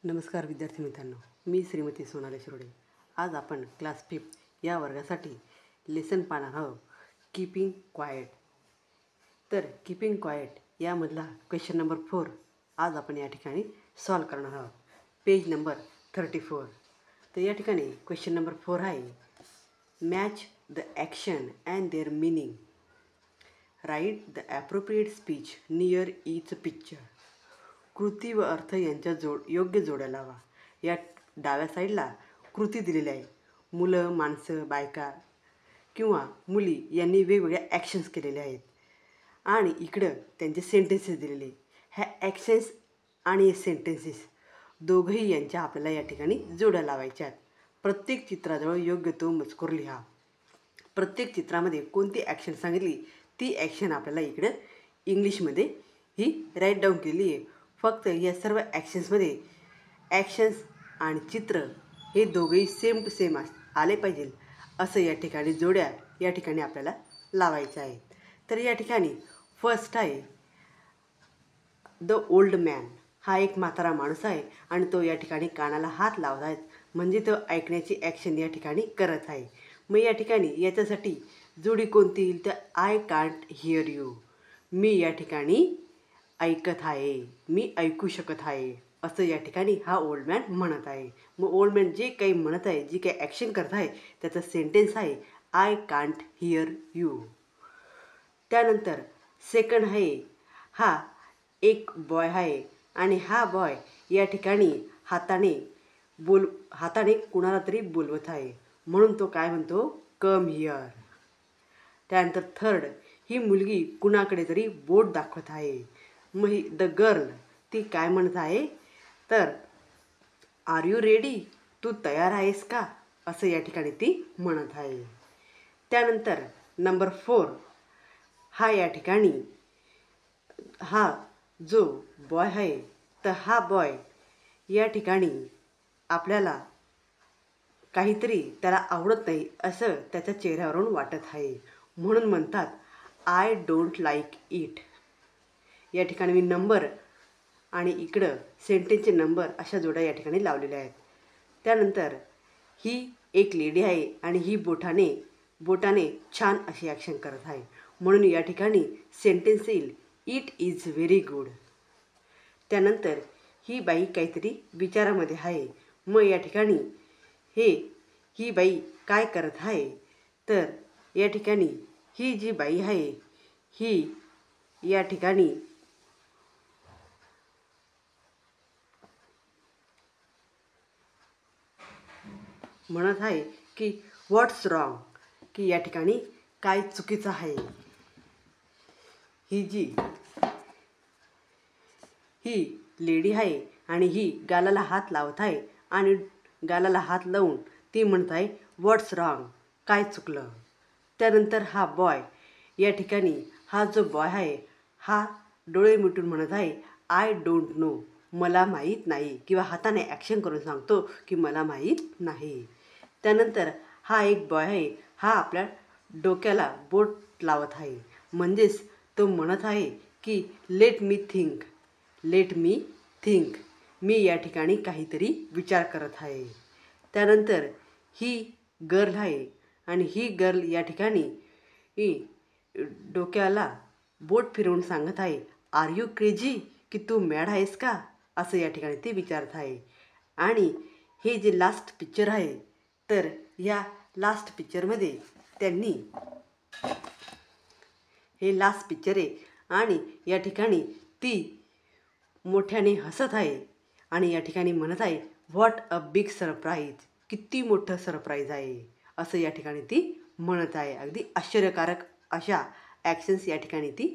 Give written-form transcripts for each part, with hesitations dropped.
नमस्कार विद्यार्थी मित्रांनो, मी श्रीमती सोनाली शिरोडे। आज आपण क्लास 5 या वर्गासाठी लेसन पाहणार आहोत कीपिंग क्वाइट। तर कीपिंग क्वाइट यामधला क्वेश्चन नंबर 4 आज आपण या ठिकाणी सॉल्व करणार आहोत, पेज नंबर 34। तर या ठिकाणी क्वेश्चन नंबर 4 आहे, match the action and their meaning, write the appropriate speech near each picture. कृती व अर्थ यांच्या योग्य जोड्या लावा। या डाव्या साईडला कृती दिलेली आहे। मुलं, माणसं, बायका किंवा मुली यांनी वेगवेगळ्या ॲक्शन्स केलेले आहेत आणि इकडं त्यांचे सेंटेन्सेस दिलेले। ह्या ॲक्शन्स आणि सेंटेन्सेस दोघंही यांच्या आपल्याला या ठिकाणी जोड्या लावायच्या आहेत। प्रत्येक चित्राजवळ योग्य तो मजकूर लिहा। प्रत्येक चित्रामध्ये कोणती ॲक्शन सांगितली ती ॲक्शन आपल्याला इकडं इंग्लिशमध्ये ही राईट डाऊन केली आहे। फक्त या सर्व ॲक्शन्समध्ये ॲक्शन्स आणि चित्र हे दोघेही सेम टू सेम आले पाहिजे असं या ठिकाणी जोड्या या ठिकाणी आपल्याला लावायच्या आहेत। तर या ठिकाणी फर्स्ट आहे द ओल्ड मॅन। हा एक म्हातारा माणूस आहे आणि तो या ठिकाणी कानाला हात लावत आहे, म्हणजे तो ऐकण्याची ॲक्शन या ठिकाणी करत आहे। मग या ठिकाणी याच्यासाठी जोडी कोणती येईल तर आय कांट हिअर यू, मी या ठिकाणी ऐकत आहे, मी ऐकू शकत आहे असं या ठिकाणी हा ओल्ड मॅन म्हणत आहे। मग ओल्ड मॅन जे काही म्हणत आहे, जी काही ॲक्शन करत आहे त्याचा सेंटेन्स आहे आय कांट हिअर यू। त्यानंतर सेकंड आहे, हा एक बॉय आहे आणि हा बॉय या ठिकाणी हाताने कुणाला तरी बोलवत आहे, म्हणून तो काय म्हणतो कम हिअर। त्यानंतर थर्ड, ही मुलगी कुणाकडे तरी बोट दाखवत आहे। मग द गर्ल ती काय म्हणत आहे तर आर यू रेडी, तू तयार आहेस का असं या ठिकाणी ती म्हणत आहे। त्यानंतर नंबर 4, हा या ठिकाणी हा जो बॉय आहे तर हा बॉय या ठिकाणी आपल्याला काहीतरी त्याला आवडत नाही असं त्याच्या चेहऱ्यावरून वाटत आहे, म्हणून म्हणतात आय डोंट लाईक इट। या ठिकाणी मी नंबर आणि इकडं सेंटेन्सचे नंबर अशा जोड्या या ठिकाणी लावलेल्या आहेत। त्यानंतर ही एक लेडी आहे आणि ही बोटाने छान अशी ॲक्शन करत आहे, म्हणून या ठिकाणी सेंटेन्स येईल इट इज व्हेरी गुड। त्यानंतर ही बाई काहीतरी विचारामध्ये आहे, मग या ठिकाणी ही बाई काय करत आहे तर या ठिकाणी ही जी बाई आहे ही या ठिकाणी म्हणत आहे की व्हॉट्स रॉंग, की या ठिकाणी काय चुकीचं आहे। ही लेडी आहे आणि ही गालाला हात लावत आहे आणि गालाला हात लावून ती म्हणत आहे व्हॉट्स रॉंग, काय चुकलं। त्यानंतर हा बॉय या ठिकाणी हा जो बॉय आहे हा डोळे मिटून म्हणत आहे आय डोंट नो, मला माहीत नाही, किंवा हाताने ॲक्शन करून सांगतो की मला माहीत नाही। त्यानंतर हा एक बॉय आहे, हा आपल्या डोक्याला बोट लावत आहे, म्हणजेच तो म्हणत आहे की लेट मी थिंक, मी या ठिकाणी काहीतरी विचार करत आहे। त्यानंतर ही गर्ल आहे आणि ही गर्ल या ठिकाणी डोक्याला बोट फिरवून सांगत आहे आर यू क्रेझी, की तू मॅड आहेस का असं या ठिकाणी ती विचारत आहे। आणि हे जे लास्ट पिक्चर आहे तर या लास्ट पिक्चरमध्ये त्यांनी हे लास्ट पिक्चर आहे आणि या ठिकाणी ती मोठ्याने हसत आहे आणि या ठिकाणी म्हणत आहे व्हॉट अ बिग सरप्राईज, किती मोठं सरप्राईज आहे असं या ठिकाणी ती म्हणत आहे। अगदी आश्चर्यकारक अशा ॲक्शन्स या ठिकाणी ती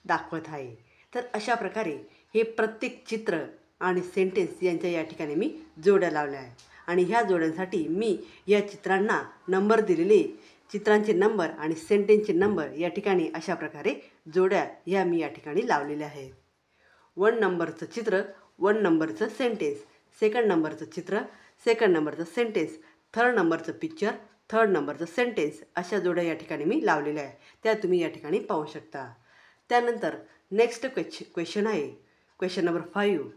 दाखवत आहे। तर अशा प्रकारे हे प्रत्येक चित्र आणि सेंटेन्स यांच्या या ठिकाणी मी जोड्या लावल्या आहे आणि ह्या जोड्यांसाठी मी या चित्रांना नंबर दिलेले, चित्रांचे नंबर आणि सेंटेन्सचे नंबर या ठिकाणी अशा प्रकारे जोड्या ह्या मी या ठिकाणी लावलेल्या आहेत। 1 नंबरचं चित्र, 1 नंबरचं सेंटेन्स, सेकंड नंबरचं चित्र, सेकंड नंबरचं सेंटेन्स, थर्ड नंबरचं पिक्चर, थर्ड नंबरचं सेंटेन्स अशा जोड्या या ठिकाणी मी लावलेल्या आहे, त्या तुम्ही या ठिकाणी पाहू शकता। त्यानंतर नेक्स्ट क्वेश्चन आहे question number 5,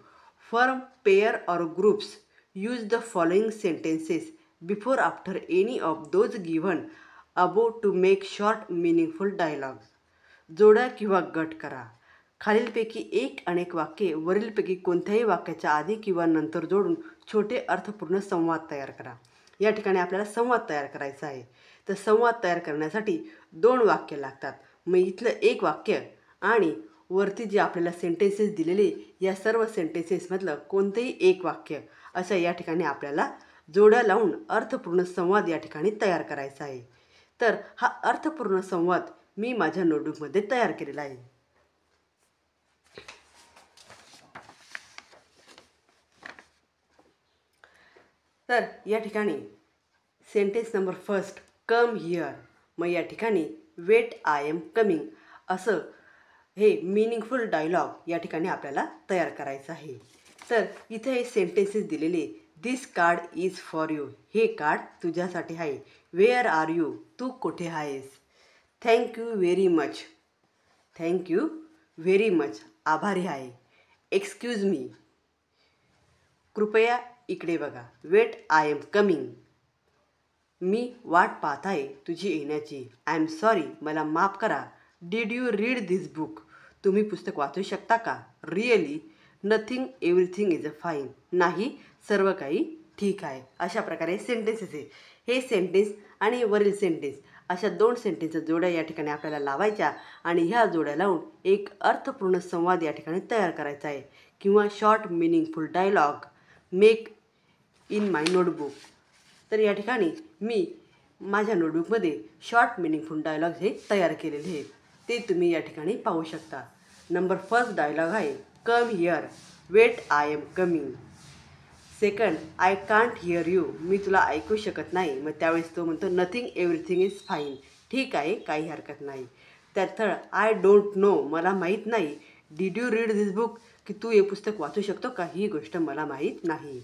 From pair or groups, use the following sentences before after any of those given above to make short meaningful dialogue. जोडा किंवा गट करा. खालीलपैकी एक अनेक वाक्ये वरीलपैकी कोणत्याही वाक्याच्या आधी किंवा नंतर जोडून छोटे अर्थपूर्ण संवाद तयार करा. या ठिकाणी आपल्याला संवाद तयार करायचा आहे. तर संवाद तयार करण्यासाठी 2 वाक्य लागतात. मग इथलं एक वाक्य आणि वरती जे आपल्याला सेंटेन्सेस दिलेले या सर्व सेंटेन्सेसमधलं कोणतेही एक वाक्य अशा या ठिकाणी आपल्याला जोड्या लावून अर्थपूर्ण संवाद या ठिकाणी तयार करायचा आहे. तर हा अर्थपूर्ण संवाद मी माझ्या नोटबुकमध्ये तयार केलेला आहे. तर या ठिकाणी sentence number first, come here. मग या ठिकाणी वेट आय एम कमिंग असं हे मीनिंगफुल डायलॉग या ठिकाणी आपल्याला तयार करायचं आहे. तर इथे हे सेंटेन्सेस दिलेले, this card is for you. हे कार्ड तुझ्यासाठी आहे. Where are you. तू कुठे आहेस. Thank you very much. Thank you very much. आभारी आहे. Excuse me. कृपया इकडे बघा. Wait I am coming. मी वाट पाहत आहे तुझी येण्याची. I am sorry. मला माफ करा. Did you read this book. तुम्ही पुस्तक वाचू शकता का. Really. Nothing everything is a fine. नाही, सर्व काही ठीक आहे. अशा प्रकारे सेंटेन्सेस आहे. हे सेंटेन्स आणि वरील सेंटेन्स अशा 2 सेंटेन्सच्या जोड्या या ठिकाणी आपल्याला लावायच्या आणि ह्या जोड्या लावून एक अर्थपूर्ण संवाद या ठिकाणी तयार करायचा आहे किंवा short meaningful dialogue make in my notebook. तर या ठिकाणी मी माझ्या नोटबुकमध्ये शॉर्ट मिनिंगफुल डायलॉग हे तयार केलेले आहेत. ते तुम्ही या ठिकाणी पाहू शकता. नंबर फर्स्ट डायलॉग आहे, come here. Wait I am coming. Second, I can't hear you. मी तुला ऐकू शकत नाही. मग त्यावेळेस तो म्हणतो नथिंग एव्हरीथिंग इज फाईन. ठीक आहे, काही हरकत नाही. त्यात थर्ड, आय डोंट नो. मला माहीत नाही. Did you read this book. की तू हे पुस्तक वाचू शकतो का. ही गोष्ट मला माहीत नाही.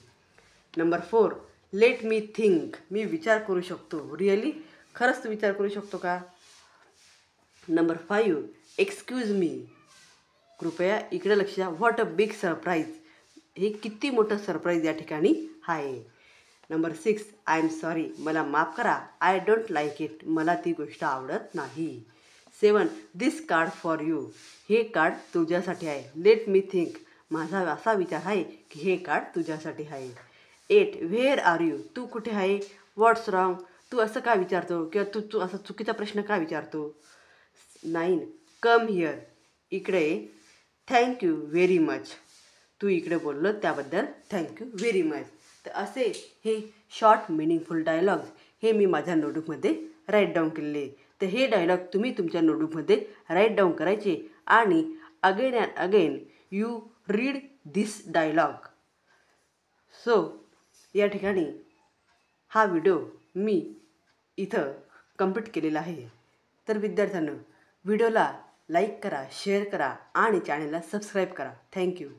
Number 4, let me think. मी विचार करू शकतो. रिअली. खरंच तू विचार करू शकतो का. Number 5, excuse me. कृपया इकडे लक्ष द्या. What a big surprise. हे किती मोठं सरप्राईज या ठिकाणी आहे. Number 6, I am sorry. मला माफ करा. I don't like it. मला ती गोष्ट आवडत नाही. 7, दिस कार्ड फॉर यू. हे कार्ड तुझ्यासाठी आहे. Late me think. माझा असा विचार आहे की हे कार्ड तुझ्यासाठी आहे. 8, व्हेअर आर यू. तू कुठे आहे. व्हॉट्स रॉंग. तू असं का विचारतो किंवा तू असा चुकीचा प्रश्न का विचारतो. 9, कम हिअर. इकडे. Thank you very much. तू इकडे बोललो त्याबद्दल थँक्यू व्हेरी मच. तर असे हे शॉर्ट मिनिंगफुल डायलॉग्स हे मी माझ्या नोटबुकमध्ये राईट डाऊन केलेले. तर हे डायलॉग तुम्ही तुमच्या नोटबुकमध्ये राईट डाऊन करायचे आणि again and again you read this dialogue. So या ठिकाणी हा व्हिडिओ मी इथं कंप्लीट केलेला आहे. तर विद्यार्थ्यांनो, व्हिडिओला लाईक करा, शेअर करा आणि चॅनलला सबस्क्राईब करा. थँक्यू.